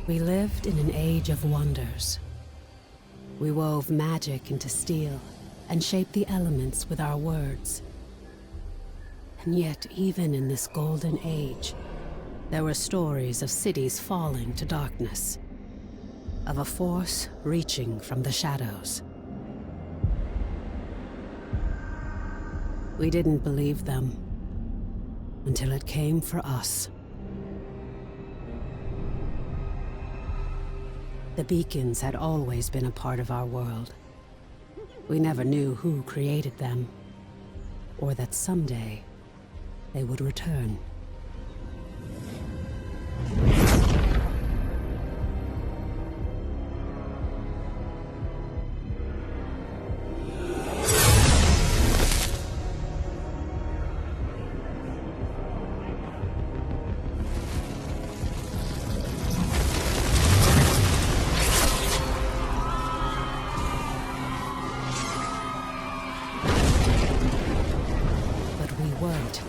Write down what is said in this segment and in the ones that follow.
We lived in an age of wonders. We wove magic into steel and shaped the elements with our words. And yet, even in this golden age, there were stories of cities falling to darkness, of a force reaching from the shadows. We didn't believe them until it came for us. The beacons had always been a part of our world. We never knew who created them, or that someday they would return.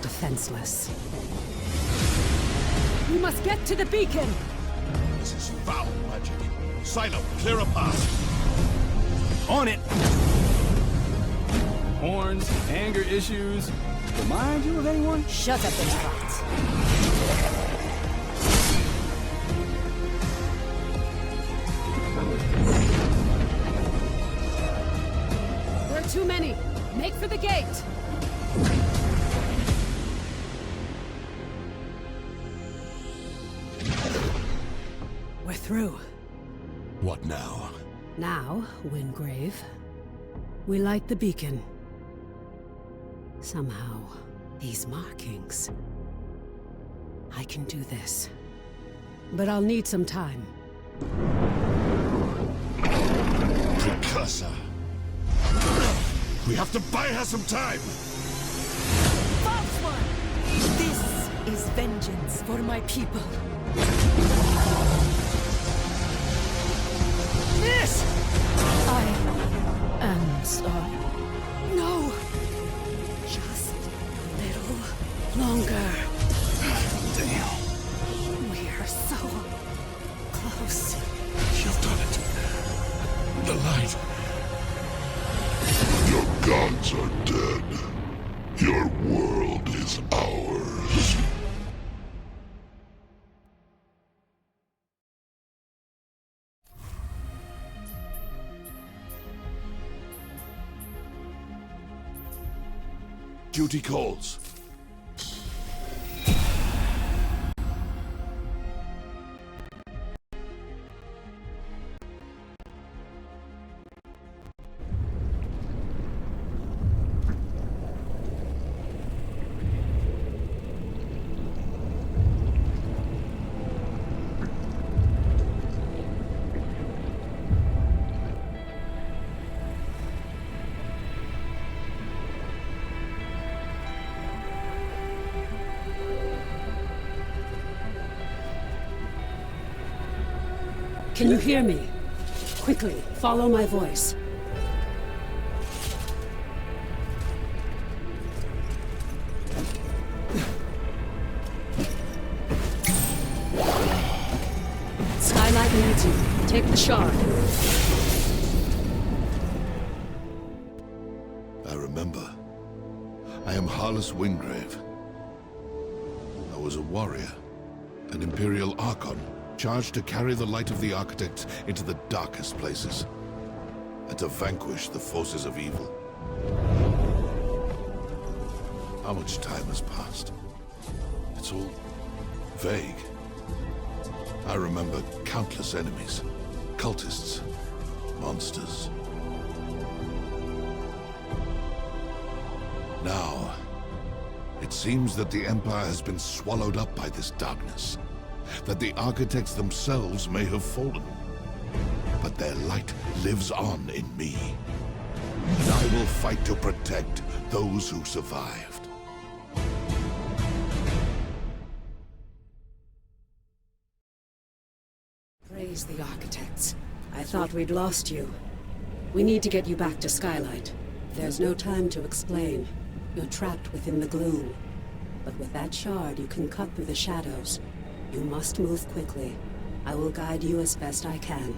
Defenseless. We must get to the beacon! This is foul magic. Silo, clear a path. On it! Horns, anger issues. Remind you of anyone? Shut up and fight. There are too many. Make for the gate! We're through. What now? Now, Wingrave, we light the beacon. Somehow, these markings... I can do this. But I'll need some time. Precursor. We have to buy her some time! False one! This is vengeance for my people. This! I am sorry. No! Just a little longer. Damn. We're so close. You've done it. The light. Your gods are dead. Your world is ours. Duty calls. Can you hear me? Quickly, follow my voice. Skylight needs you. Take the shard. I remember. I am Harless Wingrave. I was a warrior, an Imperial Archon, charged to carry the light of the Architects into the darkest places, and to vanquish the forces of evil. How much time has passed? It's all vague. I remember countless enemies, cultists, monsters. Now, it seems that the Empire has been swallowed up by this darkness, that the Architects themselves may have fallen. But their light lives on in me, and I will fight to protect those who survived. Pray Praise the architects. I thought we'd lost you. We need to get you back to Skylight. There's no time to explain. You're trapped within the gloom. But with that shard, you can cut through the shadows. You must move quickly. I will guide you as best I can.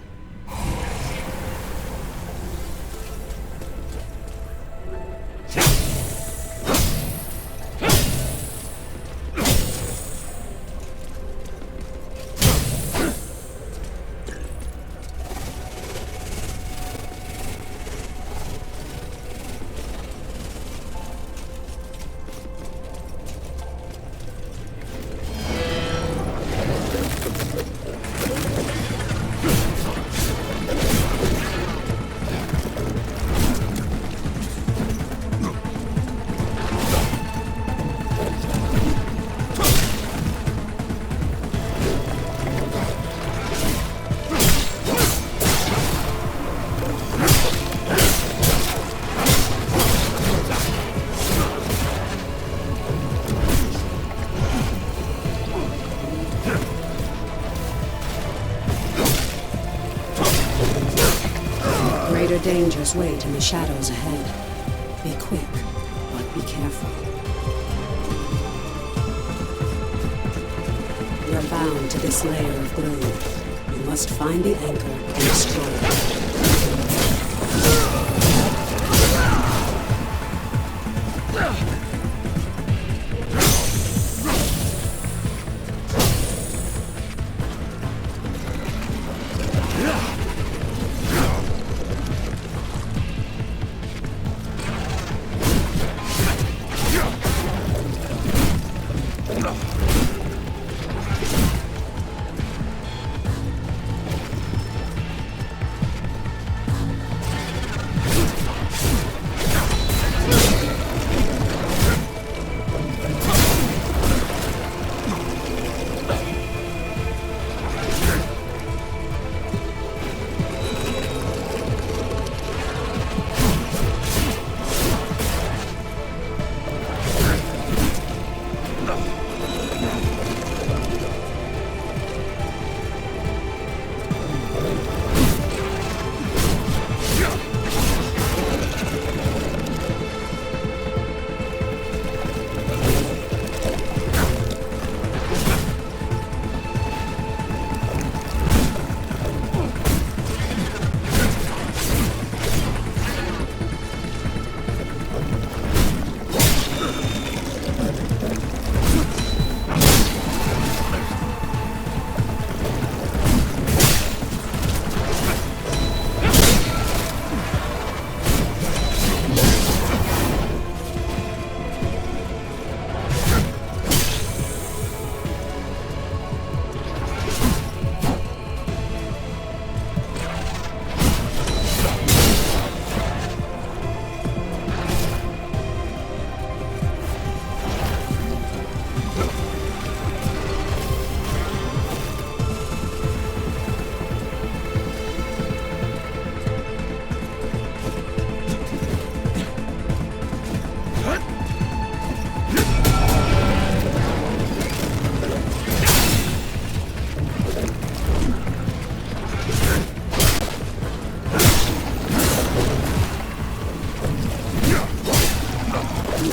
Greater dangers wait in the shadows ahead. Be quick, but be careful. You're bound to this layer of gloom. You must find the anchor and destroy it.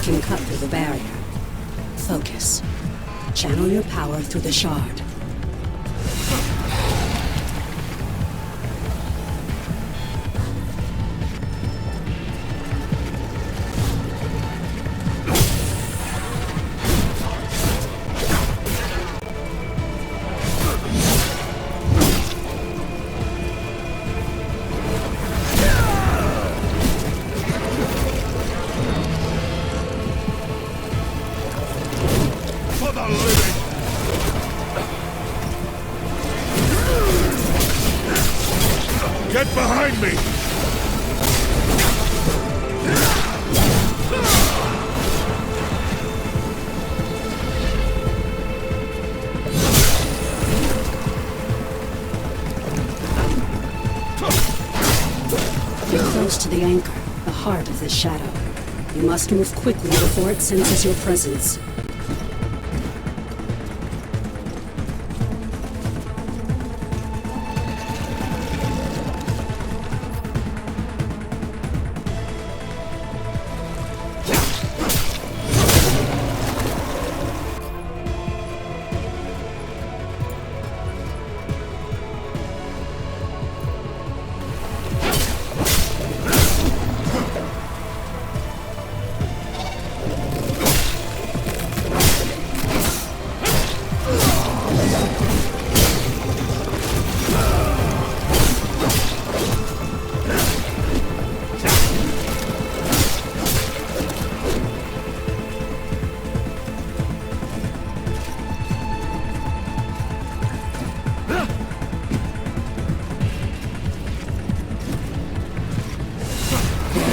Can cut through the barrier. Focus. Channel your power through the shard. Get behind me! You're close to the anchor, the heart of this shadow. You must move quickly before it senses your presence.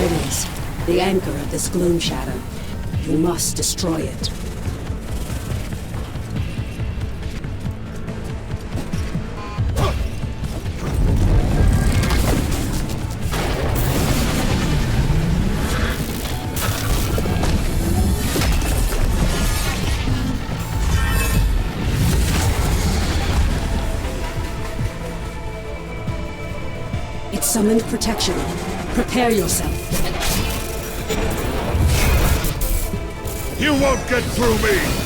it is. The anchor of this gloom shadow. You must destroy it. It summoned protection. Prepare yourself. You won't get through me!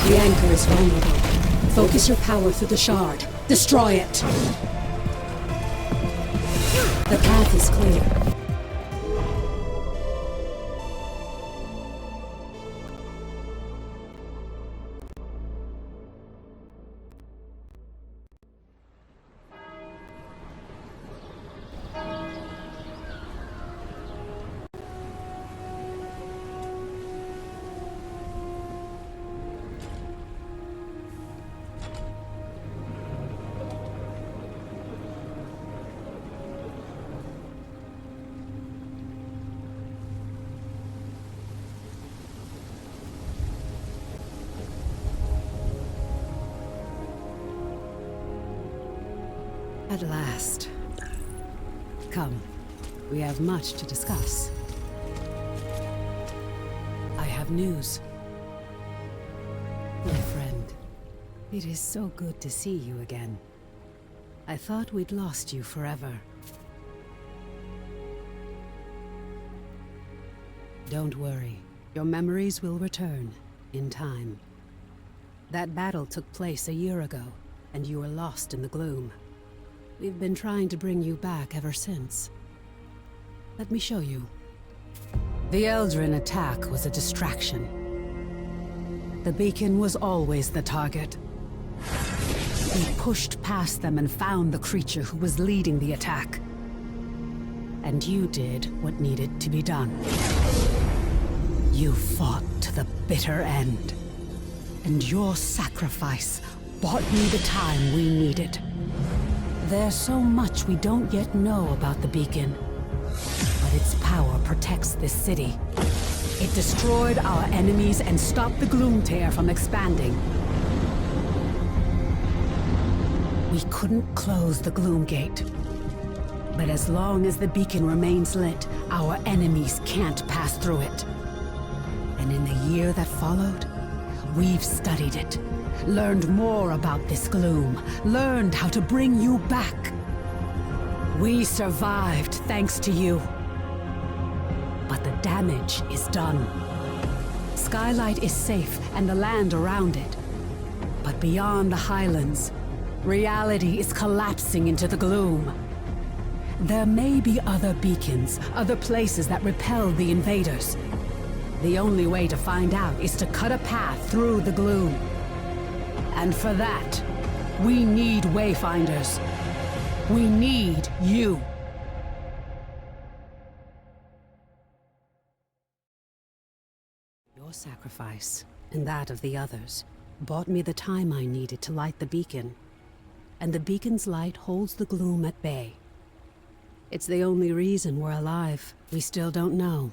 The anchor is vulnerable. Focus your power through the shard. Destroy it! The path is clear. At last. Come, we have much to discuss. I have news. My friend, it is so good to see you again. I thought we'd lost you forever. Don't worry, your memories will return, in time. That battle took place a year ago, and you were lost in the gloom. We've been trying to bring you back ever since. Let me show you. The Eldrin attack was a distraction. The beacon was always the target. We pushed past them and found the creature who was leading the attack. And you did what needed to be done. You fought to the bitter end. And your sacrifice bought me the time we needed. There's so much we don't yet know about the beacon. But its power protects this city. It destroyed our enemies and stopped the Gloom Tear from expanding. We couldn't close the Gloom Gate. But as long as the beacon remains lit, our enemies can't pass through it. And in the year that followed, we've studied it. Learned more about this gloom. Learned how to bring you back. We survived thanks to you. But the damage is done. Skylight is safe and the land around it. But beyond the highlands, reality is collapsing into the gloom. There may be other beacons, other places that repel the invaders. The only way to find out is to cut a path through the gloom. And for that, we need Wayfinders. We need you. Your sacrifice, and that of the others, bought me the time I needed to light the beacon. And the beacon's light holds the gloom at bay. It's the only reason we're alive. We still don't know.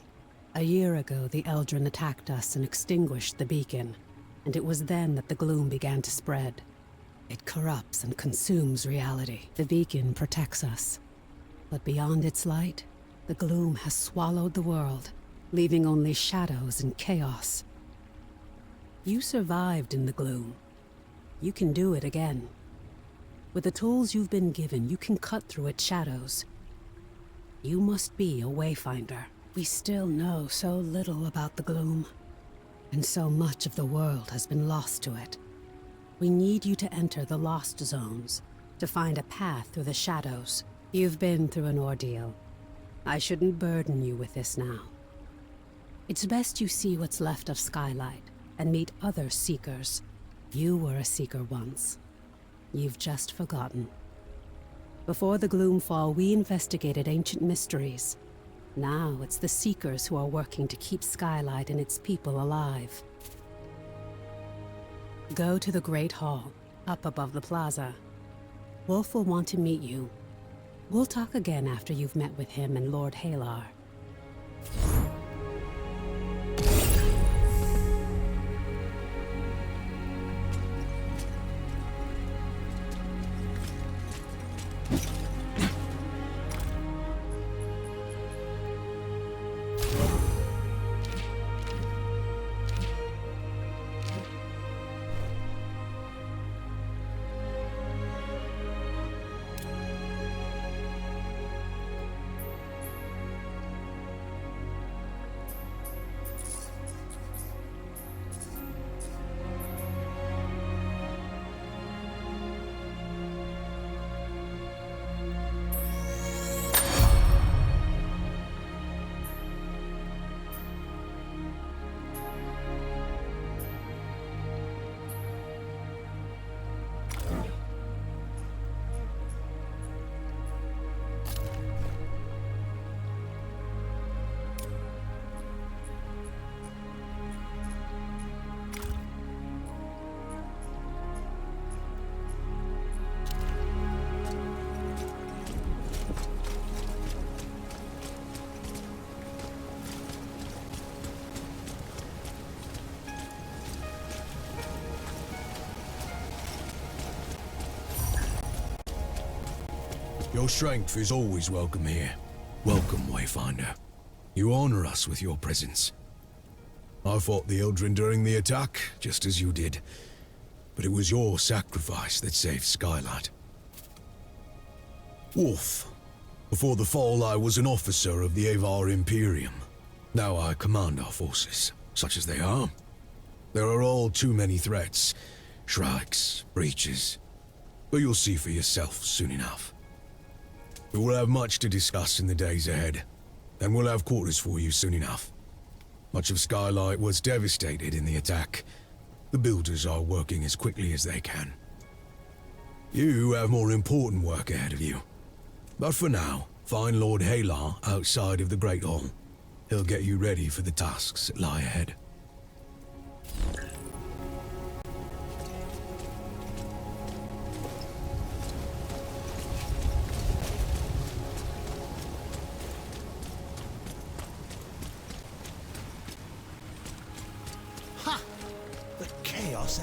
A year ago, the Eldrin attacked us and extinguished the beacon. And it was then that the gloom began to spread. It corrupts and consumes reality. The beacon protects us. But beyond its light, the gloom has swallowed the world, leaving only shadows and chaos. You survived in the gloom. You can do it again. With the tools you've been given, you can cut through its shadows. You must be a Wayfinder. We still know so little about the gloom, and so much of the world has been lost to it. We need you to enter the Lost Zones, to find a path through the shadows. You've been through an ordeal. I shouldn't burden you with this now. It's best you see what's left of Skylight, and meet other Seekers. You were a Seeker once. You've just forgotten. Before the Gloomfall, we investigated ancient mysteries. Now it's the Seekers who are working to keep Skylight and its people alive. Go to the Great Hall, up above the plaza. Wolf will want to meet you. We'll talk again after you've met with him and Lord Halar. Your strength is always welcome here. Welcome, Wayfinder. You honor us with your presence. I fought the Eldrin during the attack, just as you did. But it was your sacrifice that saved Skylight. Wolf. Before the fall, I was an officer of the Avar Imperium. Now I command our forces, such as they are. There are all too many threats. Shrikes, breaches. But you'll see for yourself soon enough. We will have much to discuss in the days ahead, and we'll have quarters for you soon enough. Much of Skylight was devastated in the attack. The builders are working as quickly as they can. You have more important work ahead of you. But for now, find Lord Halar outside of the Great Hall. He'll get you ready for the tasks that lie ahead.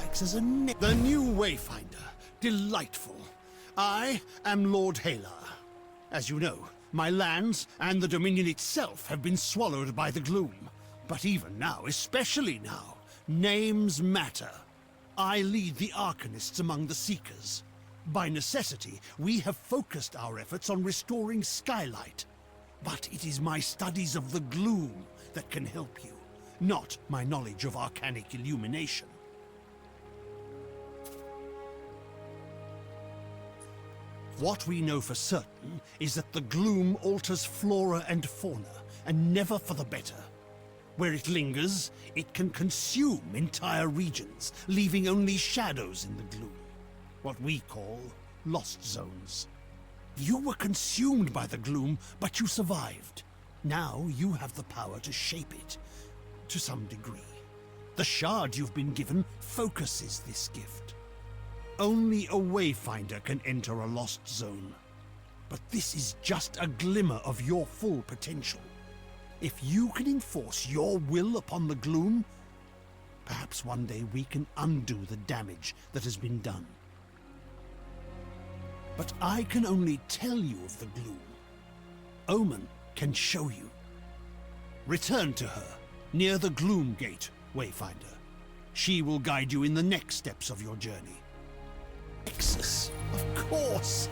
Acts as a the new Wayfinder. Delightful. I am Lord Halar. As you know, my lands and the Dominion itself have been swallowed by the gloom. But even now, especially now, names matter. I lead the Arcanists among the Seekers. By necessity, we have focused our efforts on restoring Skylight. But it is my studies of the gloom that can help you, not my knowledge of arcanic illumination. What we know for certain is that the gloom alters flora and fauna, and never for the better. Where it lingers, it can consume entire regions, leaving only shadows in the gloom. What we call lost zones. You were consumed by the gloom, but you survived. Now you have the power to shape it, to some degree. The shard you've been given focuses this gift. Only a Wayfinder can enter a lost zone. But this is just a glimmer of your full potential. If you can enforce your will upon the gloom, perhaps one day we can undo the damage that has been done. But I can only tell you of the gloom. Omen can show you. Return to her, near the Gloom Gate, Wayfinder. She will guide you in the next steps of your journey. Nexus, of course!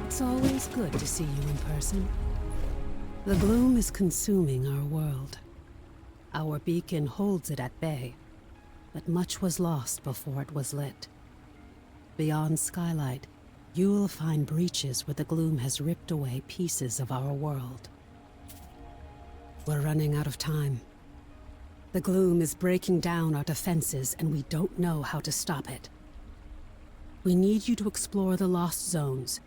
It's always good to see you in person. The gloom is consuming our world. Our beacon holds it at bay, but much was lost before it was lit. Beyond Skylight, you will find breaches where the gloom has ripped away pieces of our world. We're running out of time. The gloom is breaking down our defenses, and we don't know how to stop it. We need you to explore the Lost Zones,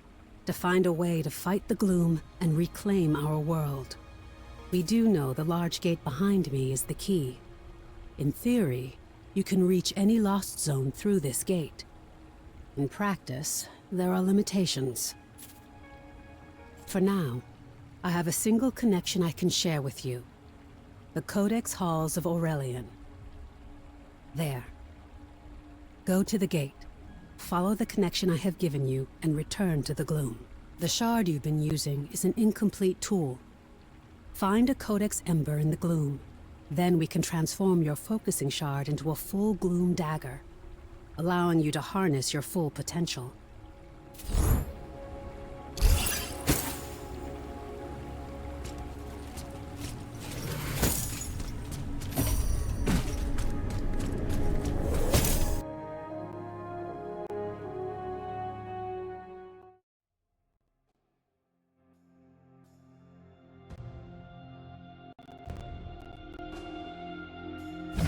to find a way to fight the gloom and reclaim our world. We do know the large gate behind me is the key. In theory, you can reach any Lost Zone through this gate. In practice, there are limitations. For now, I have a single connection I can share with you. The Codex Halls of Aurelian. There. Go to the gate. Follow the connection I have given you and return to the gloom. The shard you've been using is an incomplete tool. Find a Codex Ember in the gloom. Then we can transform your focusing shard into a full gloom dagger, allowing you to harness your full potential.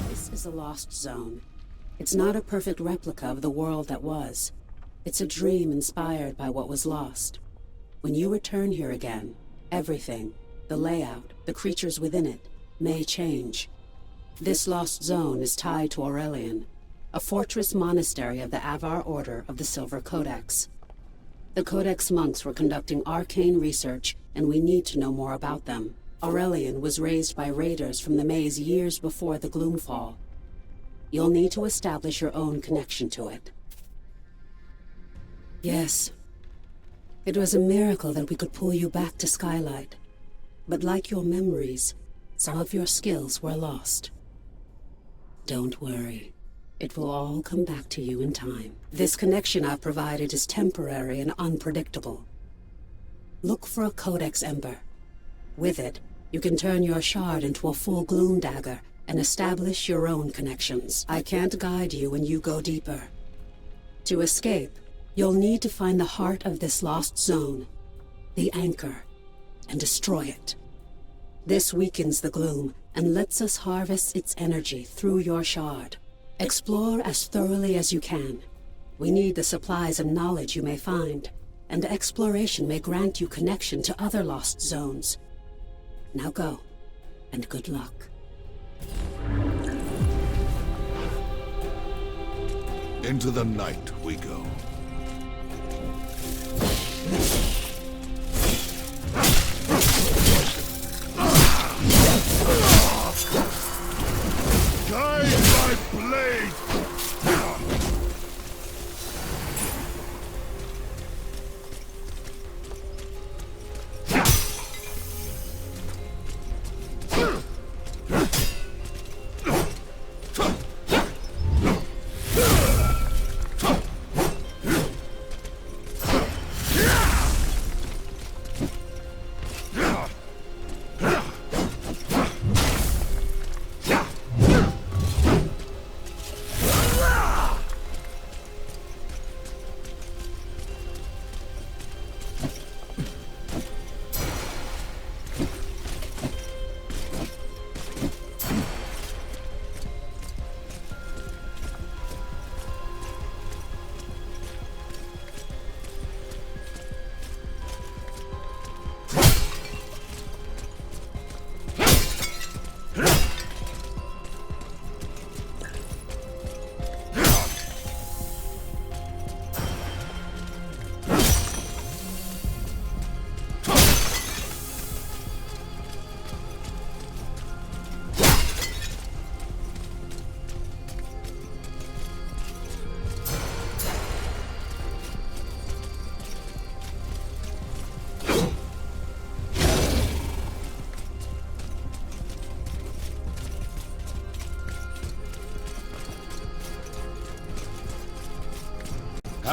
This is a lost zone. It's not a perfect replica of the world that was. It's a dream inspired by what was lost. When you return here again, everything, the layout, the creatures within it, may change. This lost zone is tied to Aurelian, a fortress monastery of the Avar Order of the Silver Codex. The Codex monks were conducting arcane research, and we need to know more about them. Aurelian was raised by raiders from the maze years before the Gloomfall. You'll need to establish your own connection to it. Yes. It was a miracle that we could pull you back to Skylight. But like your memories, some of your skills were lost. Don't worry. It will all come back to you in time. This connection I've provided is temporary and unpredictable. Look for a Codex Ember. With it, you can turn your shard into a full gloom dagger and establish your own connections. I can't guide you when you go deeper. To escape, you'll need to find the heart of this lost zone, the anchor, and destroy it. This weakens the gloom and lets us harvest its energy through your shard. Explore as thoroughly as you can. We need the supplies and knowledge you may find, and exploration may grant you connection to other lost zones. Now go, and good luck. Into the night we go. Guide my blade!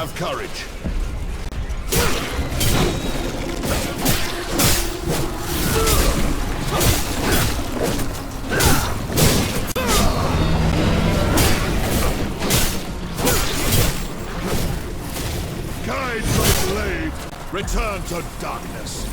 Have courage. Guide the blade. Return to darkness.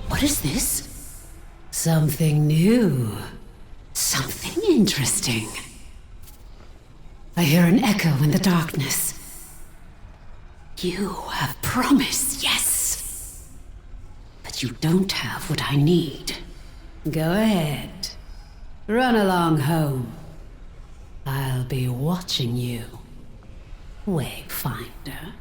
What is this? Something new. Something interesting. I hear an echo in the darkness. You have promise, yes. But you don't have what I need. Go ahead. Run along home. I'll be watching you, Wayfinder.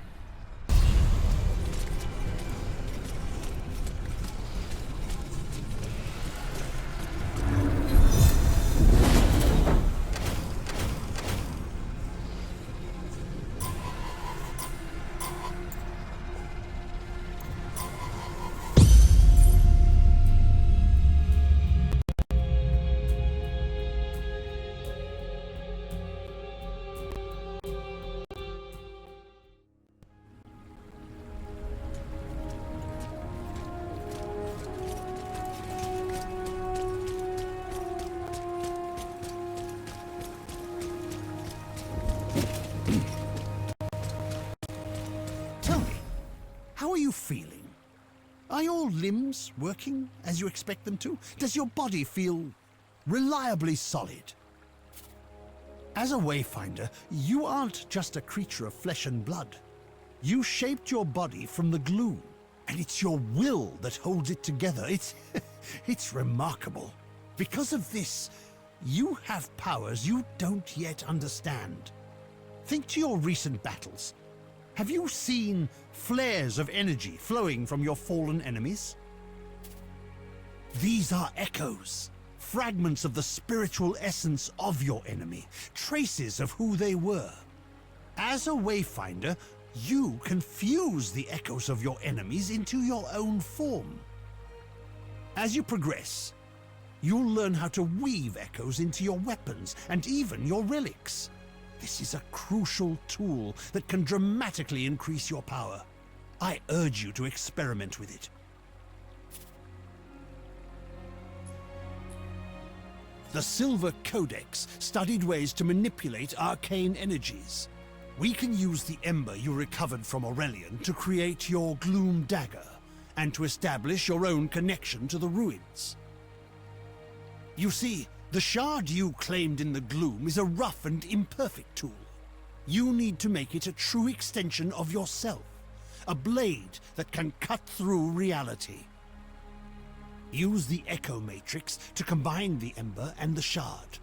How are you feeling? Are your limbs working as you expect them to? Does your body feel reliably solid? As a Wayfinder, you aren't just a creature of flesh and blood. You shaped your body from the gloom, and it's your will that holds it together. It's remarkable. Because of this, you have powers you don't yet understand. Think to your recent battles. Have you seen flares of energy flowing from your fallen enemies? These are echoes, fragments of the spiritual essence of your enemy, traces of who they were. As a Wayfinder, you can fuse the echoes of your enemies into your own form. As you progress, you'll learn how to weave echoes into your weapons and even your relics. This is a crucial tool that can dramatically increase your power. I urge you to experiment with it. The Silver Codex studied ways to manipulate arcane energies. We can use the ember you recovered from Aurelian to create your Gloom Dagger, and to establish your own connection to the ruins. You see, the shard you claimed in the gloom is a rough and imperfect tool. You need to make it a true extension of yourself, a blade that can cut through reality. Use the Echo Matrix to combine the ember and the shard.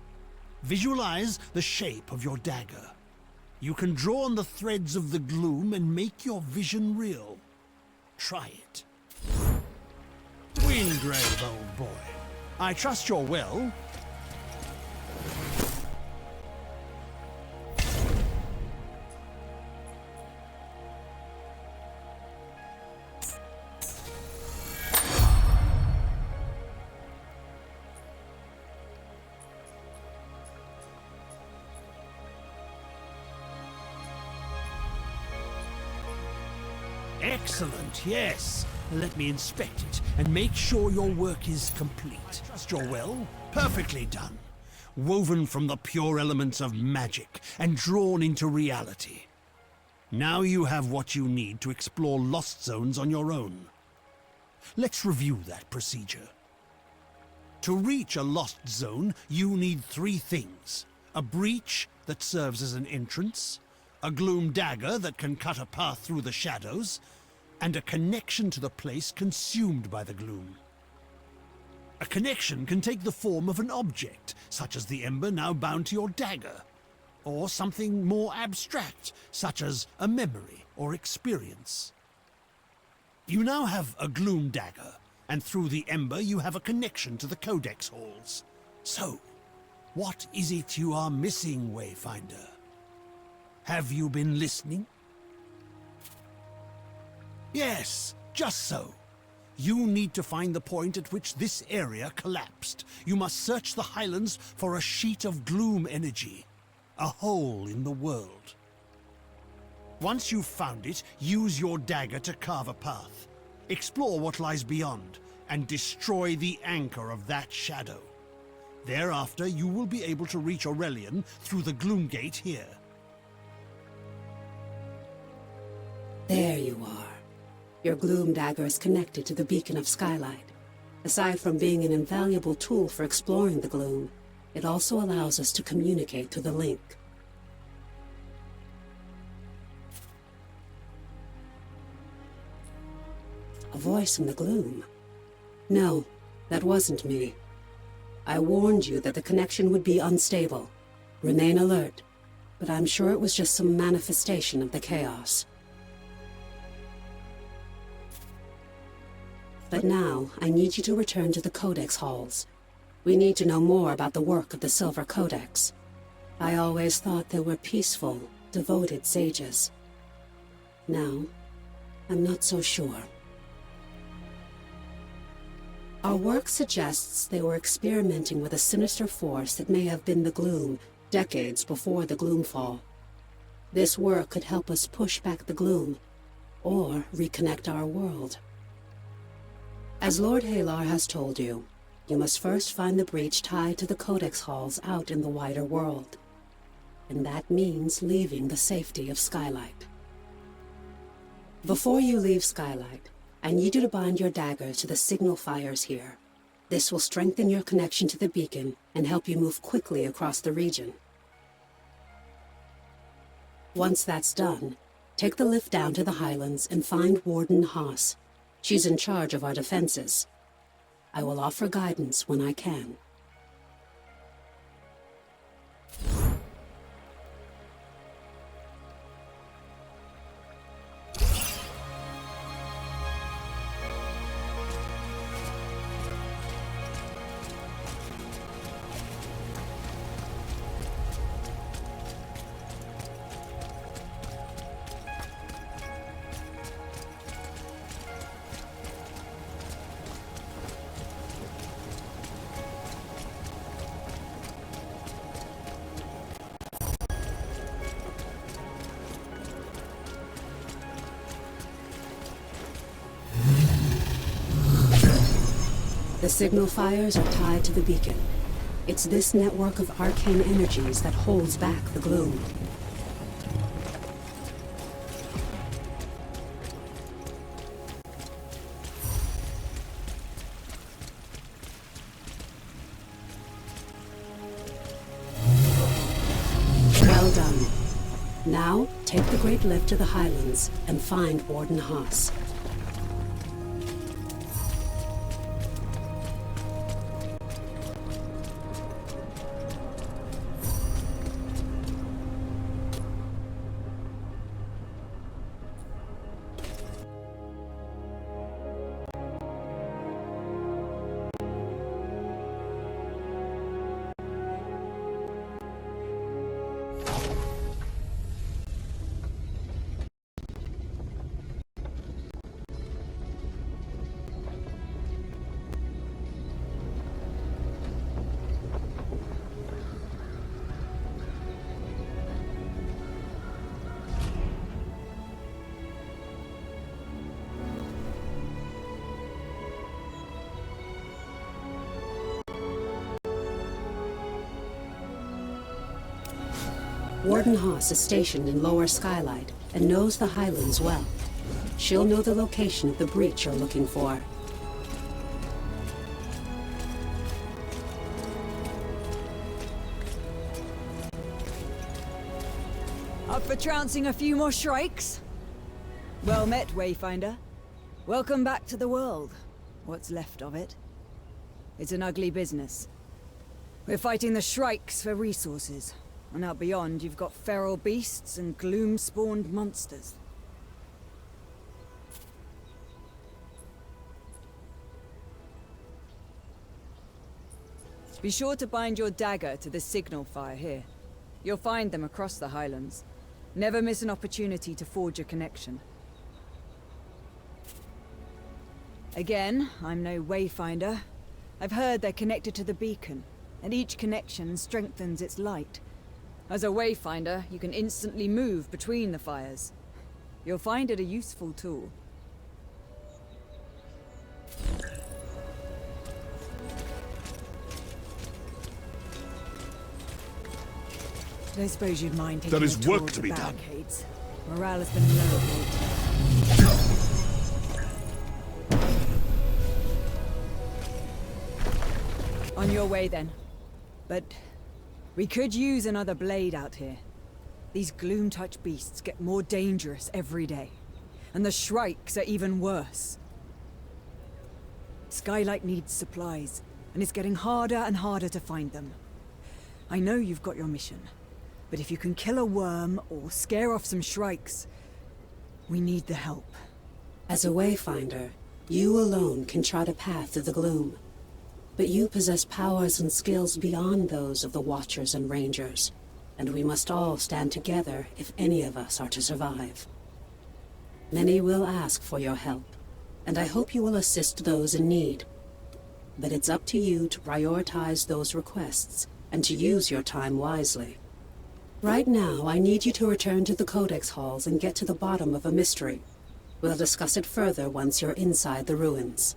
Visualize the shape of your dagger. You can draw on the threads of the gloom and make your vision real. Try it. Wingrave, old boy. I trust you're well. Excellent, yes. Let me inspect it and make sure your work is complete. I trust you're well. Perfectly done. Woven from the pure elements of magic and drawn into reality. Now you have what you need to explore lost zones on your own. Let's review that procedure. To reach a lost zone, you need 3 things. A breach that serves as an entrance, a gloom dagger that can cut a path through the shadows, and a connection to the place consumed by the gloom. A connection can take the form of an object, such as the ember now bound to your dagger, or something more abstract, such as a memory or experience. You now have a gloom dagger, and through the ember you have a connection to the Codex halls. So, what is it you are missing, Wayfinder? Have you been listening? Yes, just so. You need to find the point at which this area collapsed. You must search the highlands for a sheet of gloom energy, a hole in the world. Once you've found it, use your dagger to carve a path. Explore what lies beyond, and destroy the anchor of that shadow. Thereafter, you will be able to reach Aurelian through the Gloom Gate here. There you are. Your gloom dagger is connected to the beacon of Skylight. Aside from being an invaluable tool for exploring the gloom, it also allows us to communicate through the link. A voice in the gloom? No, that wasn't me. I warned you that the connection would be unstable. Remain alert, but I'm sure it was just some manifestation of the chaos. But now, I need you to return to the Codex halls. We need to know more about the work of the Silver Codex. I always thought they were peaceful, devoted sages. Now, I'm not so sure. Our work suggests they were experimenting with a sinister force that may have been the Gloom, decades before the Gloomfall. This work could help us push back the Gloom, or reconnect our world. As Lord Halar has told you, you must first find the breach tied to the Codex halls out in the wider world. And that means leaving the safety of Skylight. Before you leave Skylight, I need you to bind your dagger to the signal fires here. This will strengthen your connection to the beacon and help you move quickly across the region. Once that's done, take the lift down to the Highlands and find Warden Haas. She's in charge of our defenses. I will offer guidance when I can. The signal fires are tied to the beacon. It's this network of arcane energies that holds back the gloom. Well done. Now, take the Great Lift to the Highlands and find Warden Haas. Warden Haas is stationed in Lower Skylight and knows the Highlands well. She'll know the location of the breach you're looking for. Up for trouncing a few more shrikes? Well met, Wayfinder. Welcome back to the world. What's left of it. It's an ugly business. We're fighting the shrikes for resources. And out beyond, you've got feral beasts and gloom-spawned monsters. Be sure to bind your dagger to the signal fire here. You'll find them across the Highlands. Never miss an opportunity to forge a connection. Again, I'm no Wayfinder. I've heard they're connected to the beacon, and each connection strengthens its light. As a Wayfinder, you can instantly move between the fires. You'll find it a useful tool. Don't suppose you'd mind taking There is a tour work of to the be done. barricades. Morale has been low lately. On your way then. But we could use another blade out here. These gloom-touch beasts get more dangerous every day. And the shrikes are even worse. Skylight needs supplies, and it's getting harder and harder to find them. I know you've got your mission, but if you can kill a worm or scare off some shrikes, we need the help. As a Wayfinder, you alone can chart a path through the gloom. But you possess powers and skills beyond those of the Watchers and Rangers, and we must all stand together if any of us are to survive. Many will ask for your help, and I hope you will assist those in need. But it's up to you to prioritize those requests, and to use your time wisely. Right now, I need you to return to the Codex Halls and get to the bottom of a mystery. We'll discuss it further once you're inside the ruins.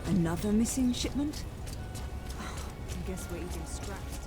Another missing shipment? I guess we're eating scraps.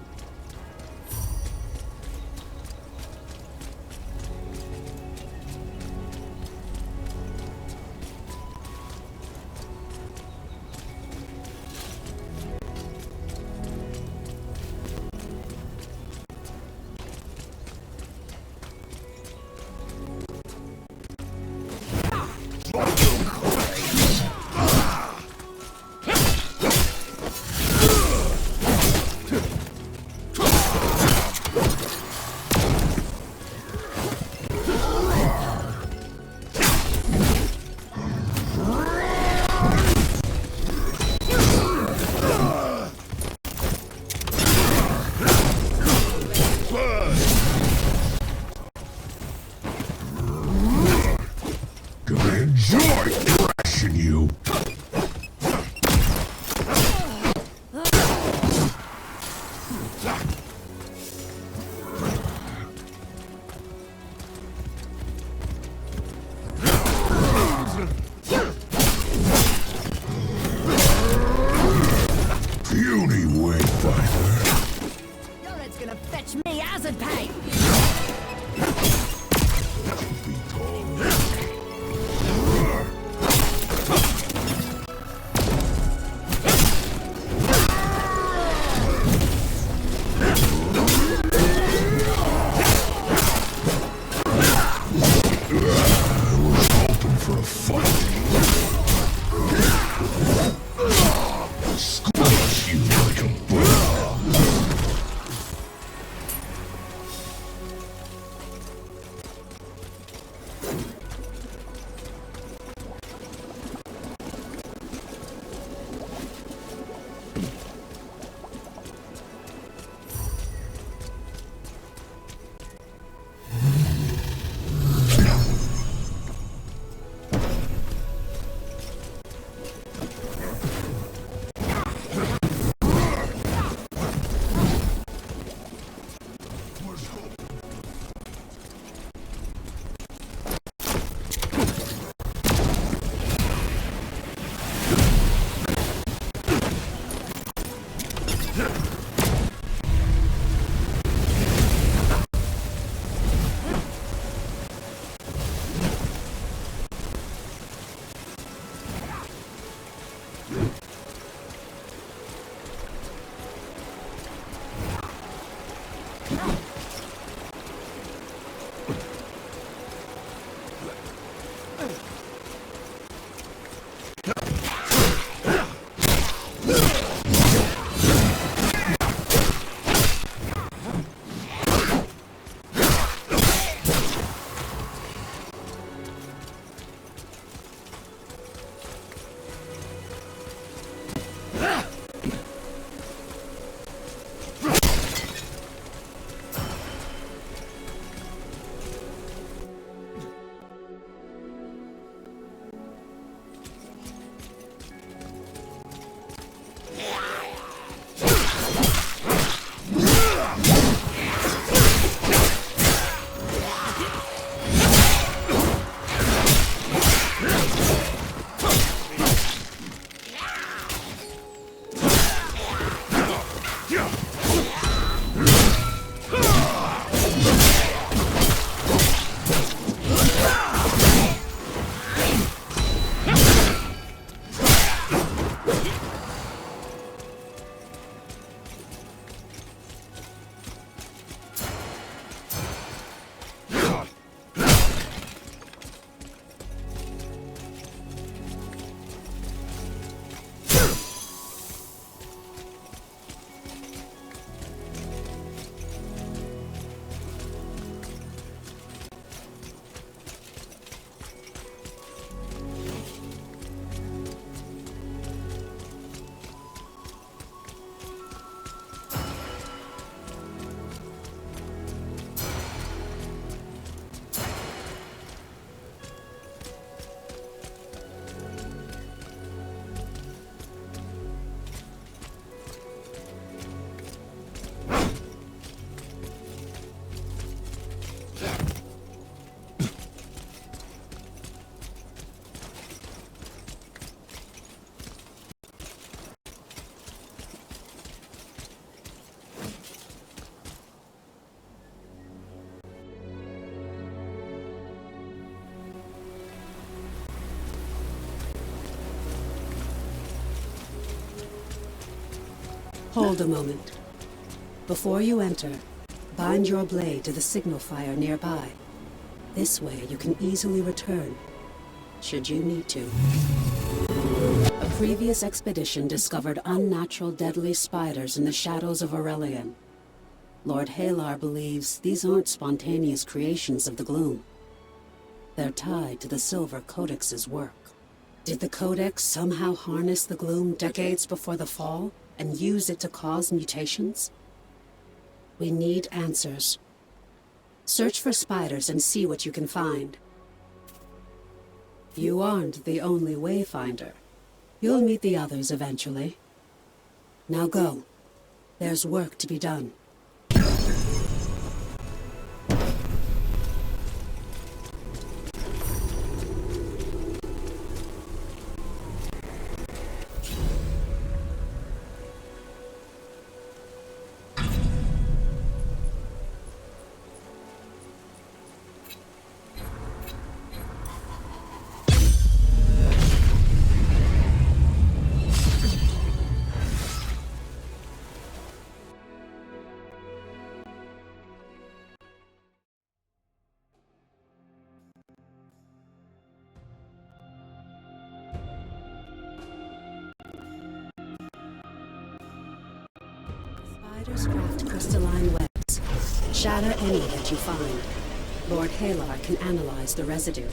me, Wayfinder. Your head's gonna fetch me hazard pay! Be gone. Hoping for a fight. Squash you like a bird. Hold a moment. Before you enter, bind your blade to the signal fire nearby. This way you can easily return, should you need to. A previous expedition discovered unnatural deadly spiders in the shadows of Aurelian. Lord Halar believes these aren't spontaneous creations of the gloom. They're tied to the Silver Codex's work. Did the Codex somehow harness the gloom decades before the fall and use it to cause mutations? We need answers. Search for spiders and see what you can find. You aren't the only Wayfinder. You'll meet the others eventually. Now go. There's work to be done. Spiders craft crystalline webs. Shatter any that you find. Lord Halar can analyze the residue.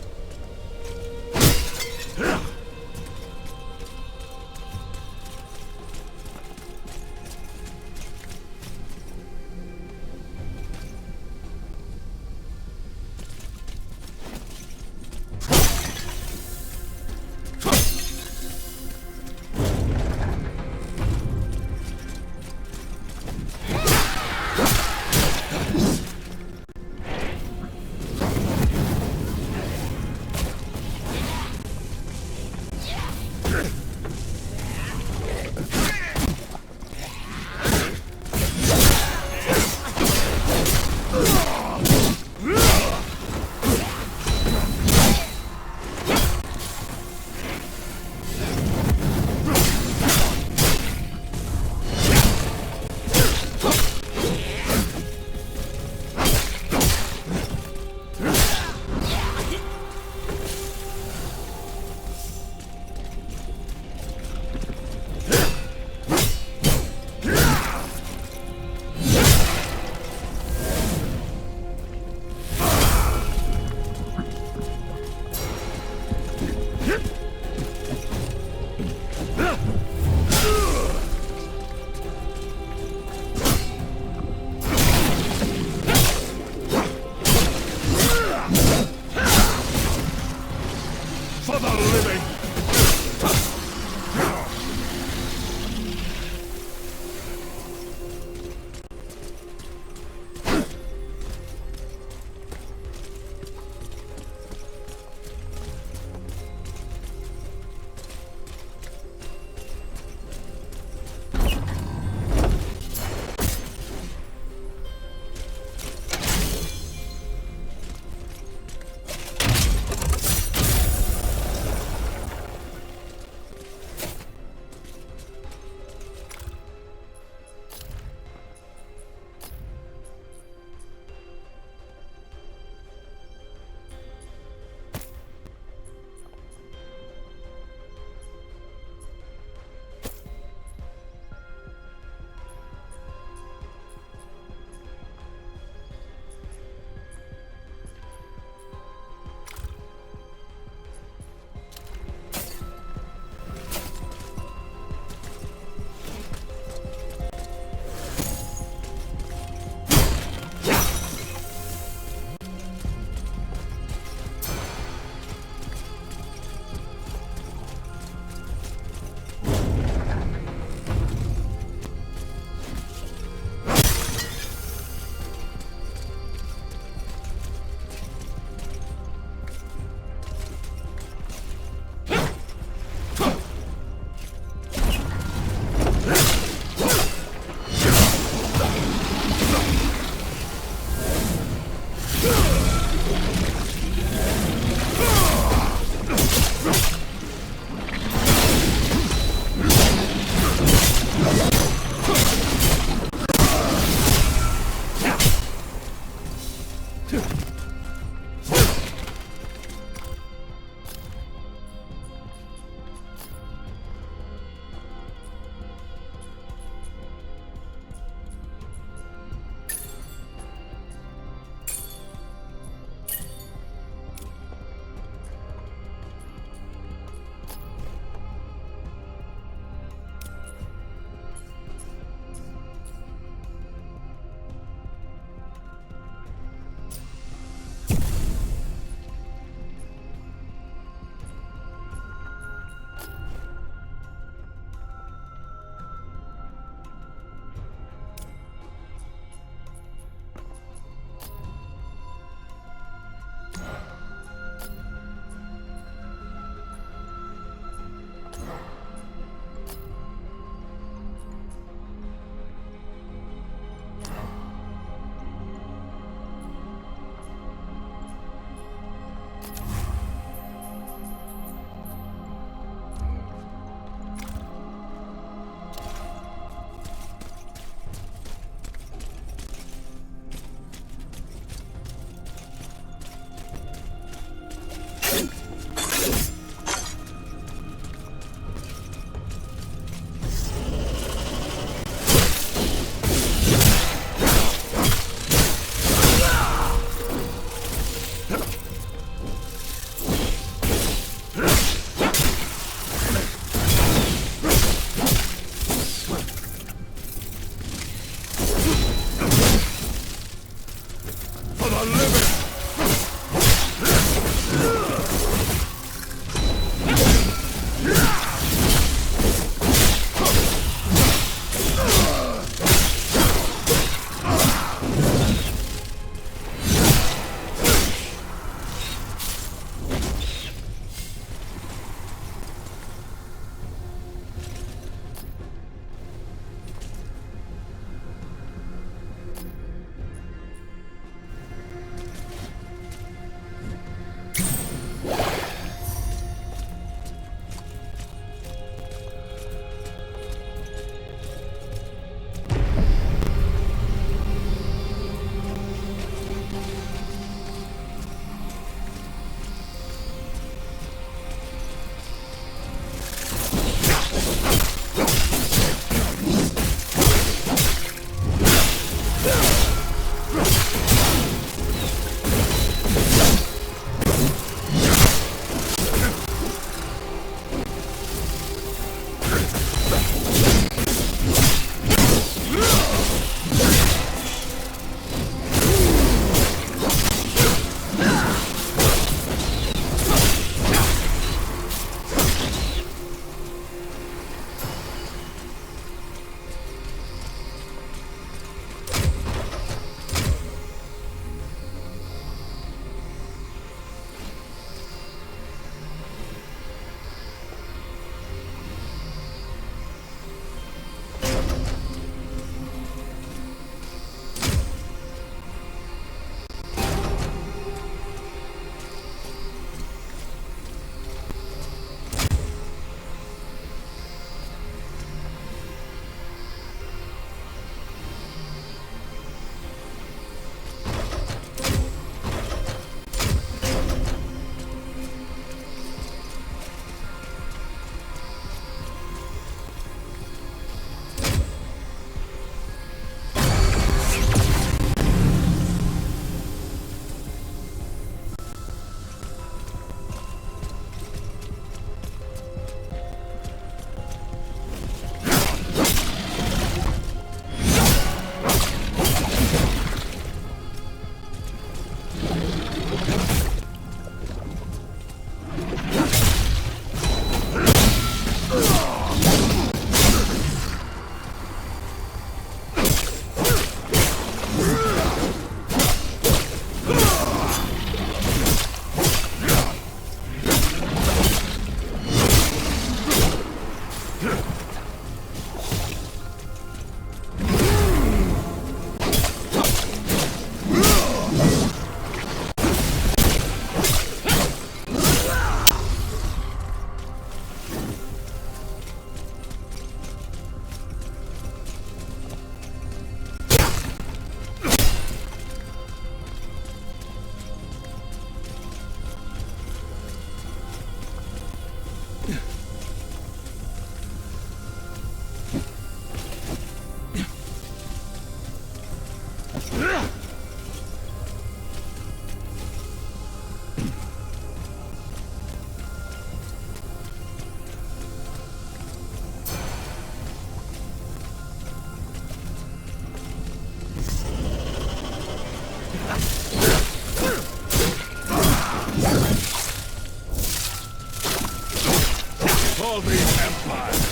For the Empire!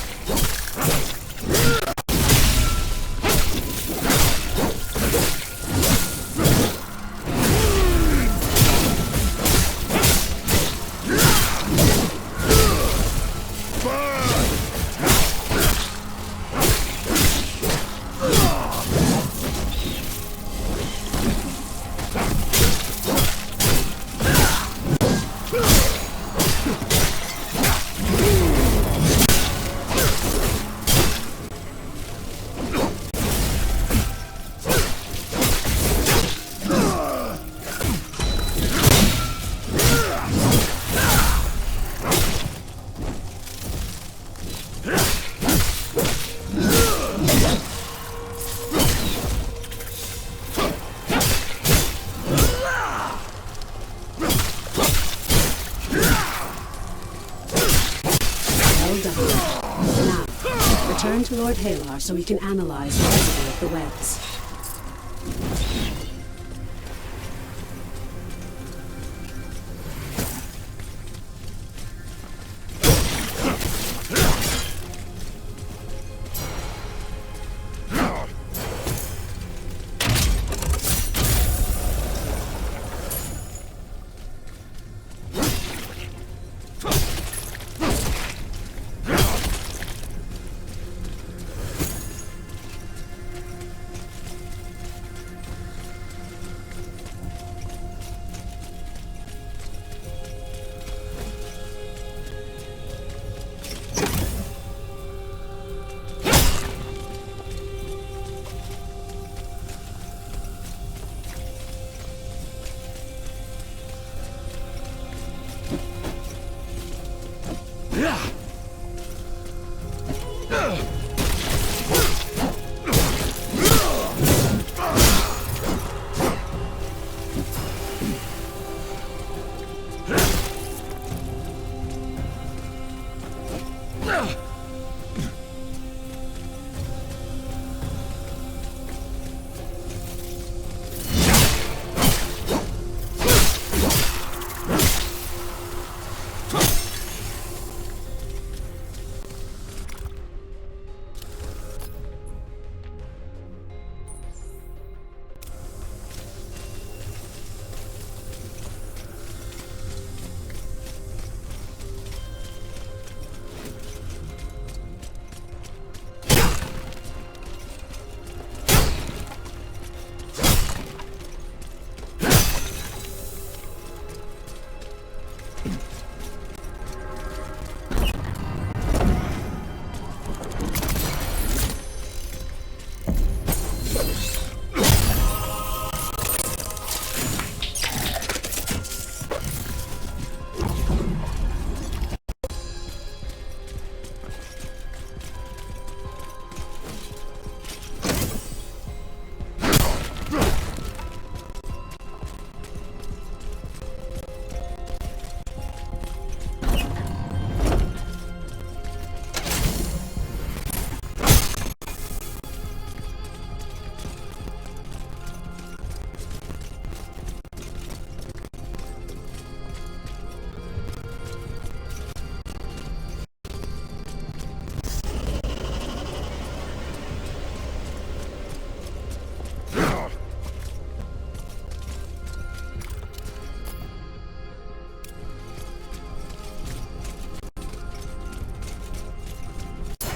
Return to Lord Halar so we can analyze the residue of the webs.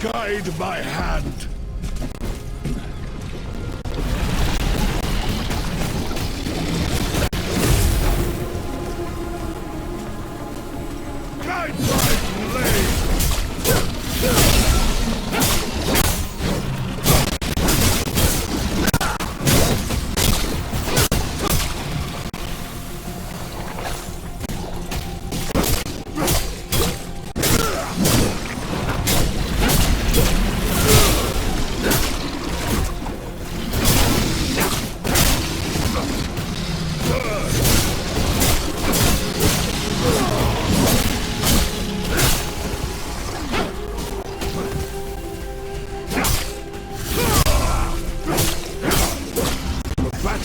Guide my hand! Guide my blade!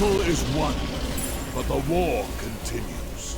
battle is won, but the war continues.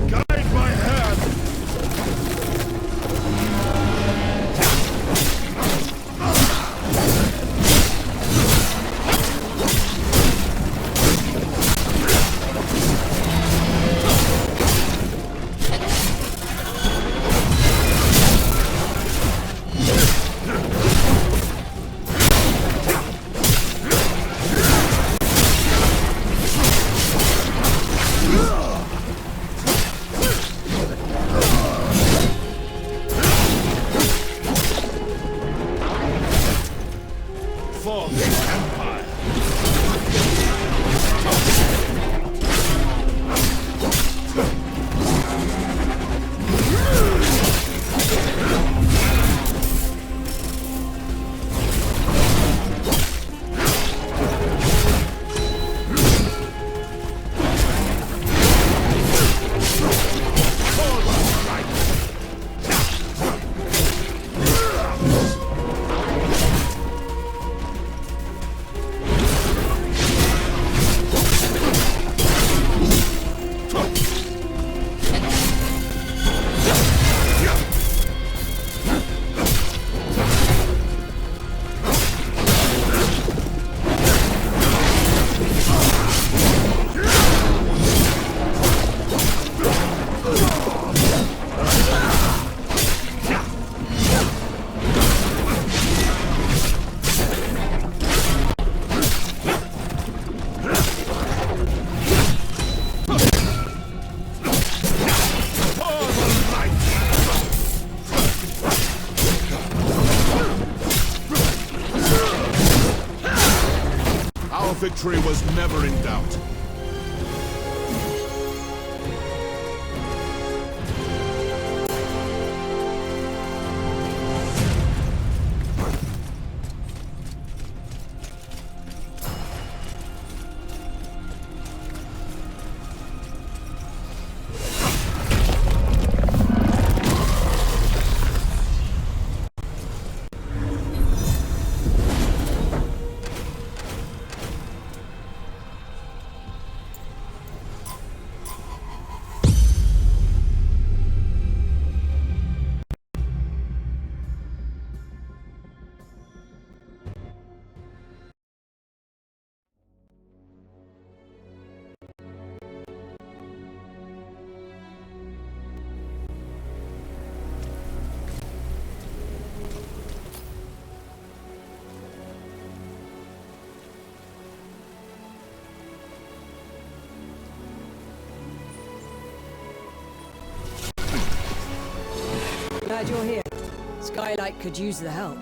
Guide my hand! For the Empire! Our victory was never in doubt. Glad you're here. Skylight could use the help.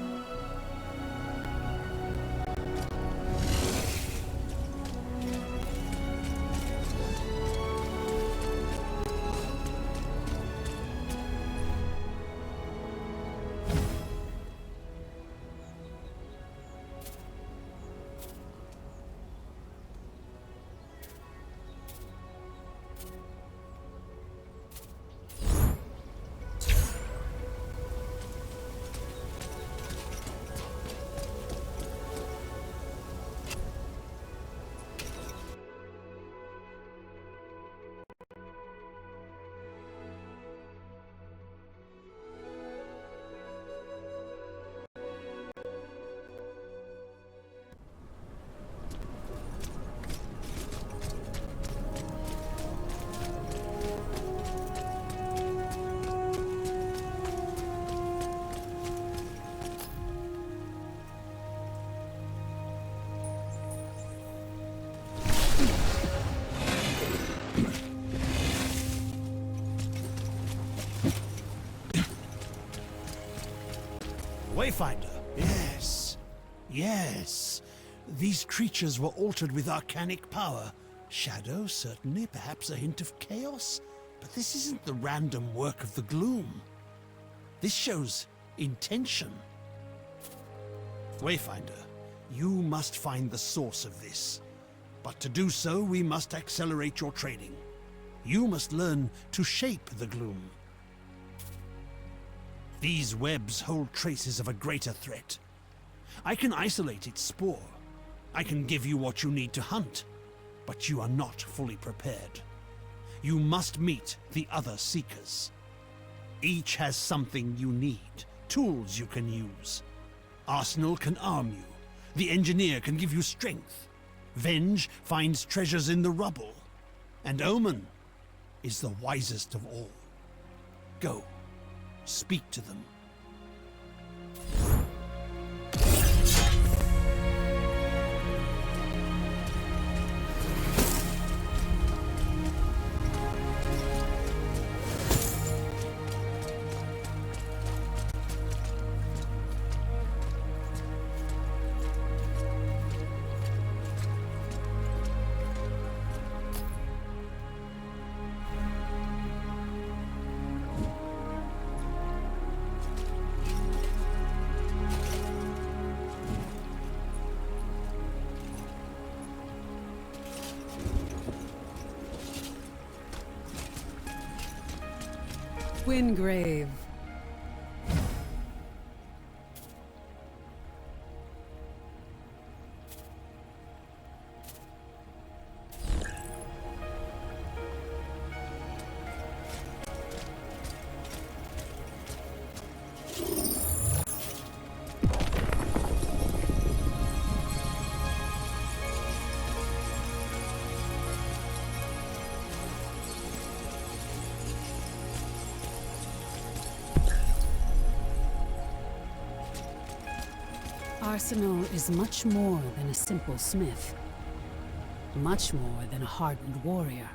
Wayfinder. Yes. Yes. These creatures were altered with arcanic power. Shadow, certainly, perhaps a hint of chaos. But this isn't the random work of the gloom. This shows intention. Wayfinder, you must find the source of this. But to do so, we must accelerate your training. You must learn to shape the gloom. These webs hold traces of a greater threat. I can isolate its spore. I can give you what you need to hunt. But you are not fully prepared. You must meet the other Seekers. Each has something you need, tools you can use. Arsenal can arm you. The Engineer can give you strength. Venge finds treasures in the rubble. And Omen is the wisest of all. Go, speak to them. Wingrave. Arsenal is much more than a simple smith. Much more than a hardened warrior.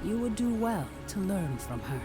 You would do well to learn from her.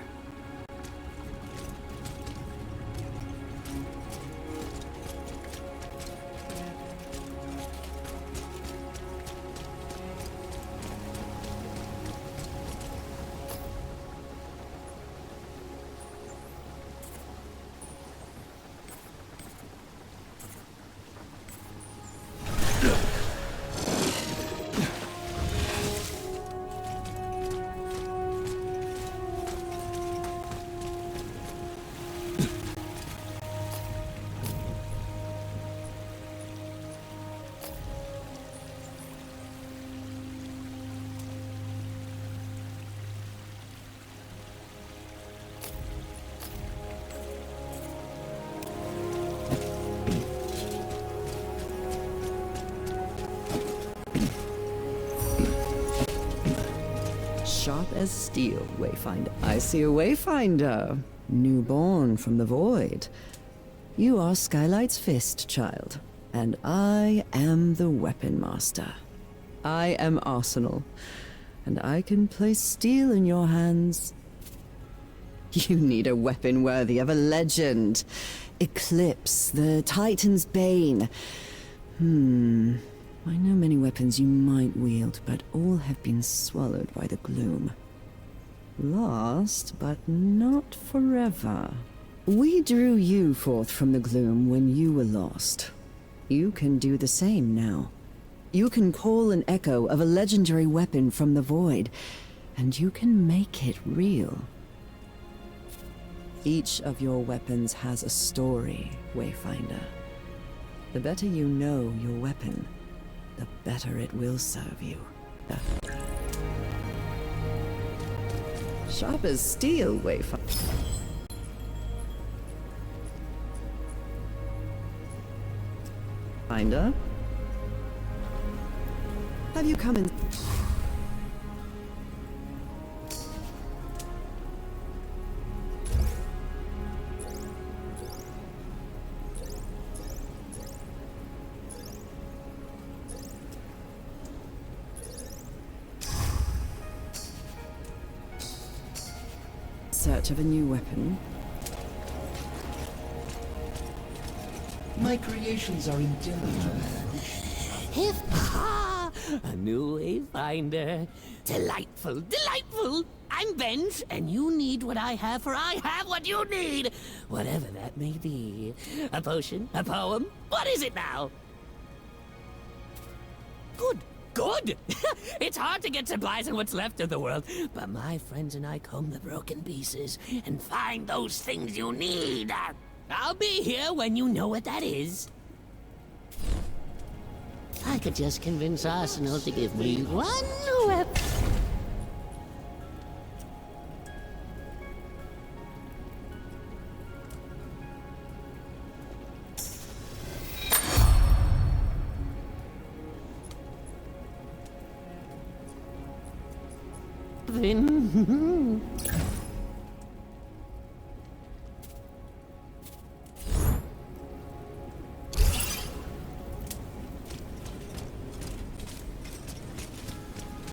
Sharp as steel, Wayfinder. I see a Wayfinder, newborn from the void. You are Skylight's fist, child, and I am the Weapon Master. I am Arsenal, and I can place steel in your hands. You need a weapon worthy of a legend. Eclipse, the Titan's Bane. I know many weapons you might wield, but all have been swallowed by the gloom. Lost, but not forever. We drew you forth from the gloom when you were lost. You can do the same now. You can call an echo of a legendary weapon from the void, and you can make it real. Each of your weapons has a story, Wayfinder. The better you know your weapon, the better it will serve you. Sharp as steel, Wayfinder. Have you come in? search of a new weapon? My creations are intelligent. A new Wayfinder. Delightful, delightful. I'm Benj, and you need what I have, for I have what you need. Whatever that may be. A potion, a poem. What is it now? Good, good. It's hard to get supplies in what's left of the world, but my friends and I comb the broken pieces and find those things you need. I'll be here when you know what that is. I could just convince Arsenal to give me one weapon.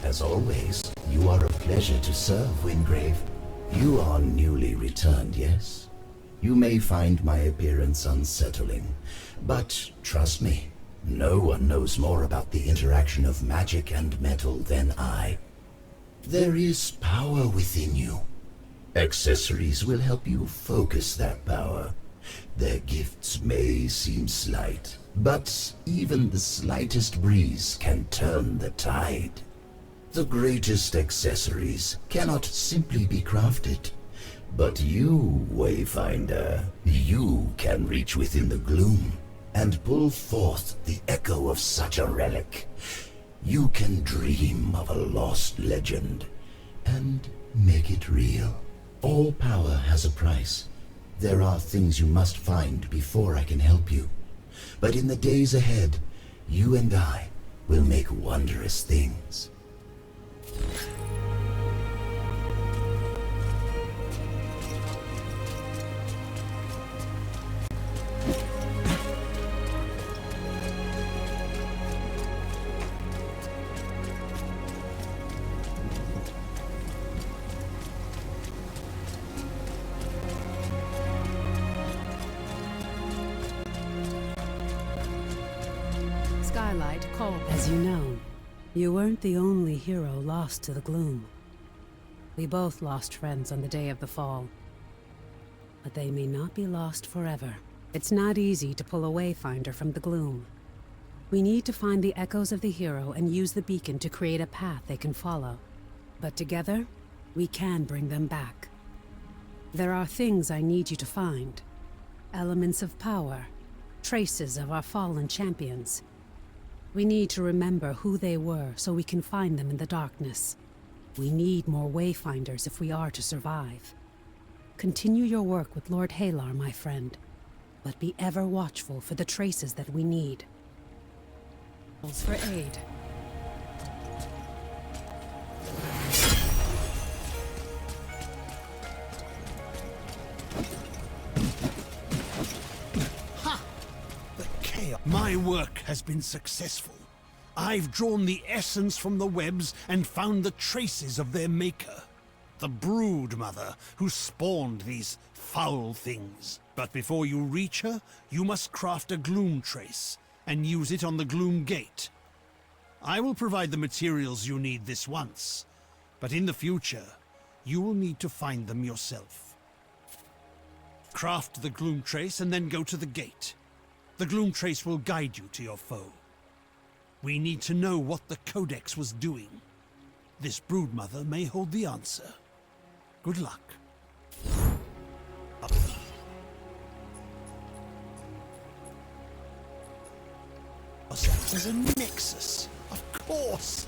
As always, you are a pleasure to serve, Wingrave. You are newly returned, yes? You may find my appearance unsettling, but trust me, no one knows more about the interaction of magic and metal than I. There is power within you. Accessories will help you focus that power. Their gifts may seem slight, but even the slightest breeze can turn the tide. The greatest accessories cannot simply be crafted. But you, Wayfinder, you can reach within the gloom and pull forth the echo of such a relic. You can dream of a lost legend and make it real. All power has a price. There are things you must find before I can help you. But in the days ahead, you and I will make wondrous things. Skylight called. As you know, you weren't the only hero lost to the gloom. We both lost friends on the day of the fall. But they may not be lost forever. It's not easy to pull a Wayfinder from the gloom. We need to find the echoes of the hero and use the beacon to create a path they can follow. But together, we can bring them back. There are things I need you to find. Elements of power. Traces of our fallen champions. We need to remember who they were so we can find them in the darkness. We need more Wayfinders if we are to survive. Continue your work with Lord Halar, my friend, but be ever watchful for the traces that we need. For aid. Ha! The chaos. My work has been successful. I've drawn the essence from the webs and found the traces of their maker. The brood mother who spawned these foul things. But before you reach her, you must craft a gloom trace and use it on the gloom gate. I will provide the materials you need this once, but in the future, you will need to find them yourself. Craft the gloom trace and then go to the gate. The gloom trace will guide you to your foe. We need to know what the Codex was doing. This broodmother may hold the answer. Good luck. Up. There's a nexus, of course.